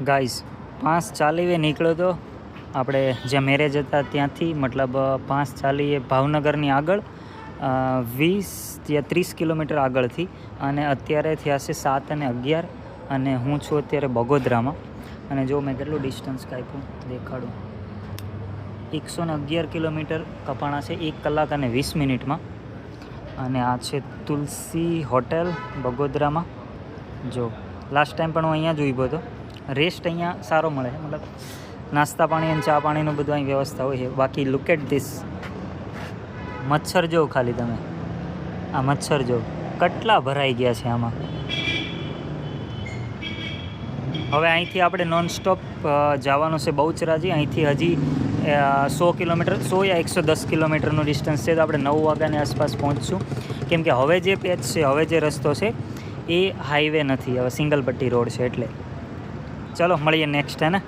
Guys 5:40 નીકળ્યો તો આપણે જ્યાં મેરેજ હતા ત્યાંથી, મતલબ 5:40 ભાવનગરની આગળ 20-30 કિલોમીટર આગળથી, અને અત્યારે થયા છે 7:11 અને હું છું અત્યારે બગોદરામાં. અને જો મેં કેટલું ડિસ્ટન્સ કાપ્યું દેખાડું, 111 કિલોમીટર કપાણા છે 1 કલાક અને 20 મિનિટમાં. અને આ છે તુલસી હોટેલ બગોદરામાં. જો લાસ્ટ ટાઈમ પણ હું અહીંયા જ ઊભો હતો. રેસ્ટ અહીંયા સારો મળે છે, મતલબ નાસ્તા પાણી અને ચા પાણીનું બધું અહીં વ્યવસ્થા હોય છે. બાકી લુક એટ ધીસ, મચ્છર જો ખાલી તમે, આ મચ્છર જો કેટલા ભરાઈ ગયા છે આમાં. હવે અહીંથી આપણે નોનસ્ટોપ જવાનું છે બહુચરાજી. અહીંથી હજી 100 કિલોમીટર 100 યા 110 કિલોમીટરનું ડિસ્ટન્સ છે. તો આપણે 9 વાગ્યાની આસપાસ પહોંચશું, કેમ કે હવે જે પેચ છે, હવે જે રસ્તો છે એ હાઈવે નથી, હવે સિંગલ પટ્ટી રોડ છે. એટલે ચલો મળીએ નેક્સ્ટ, હે ને.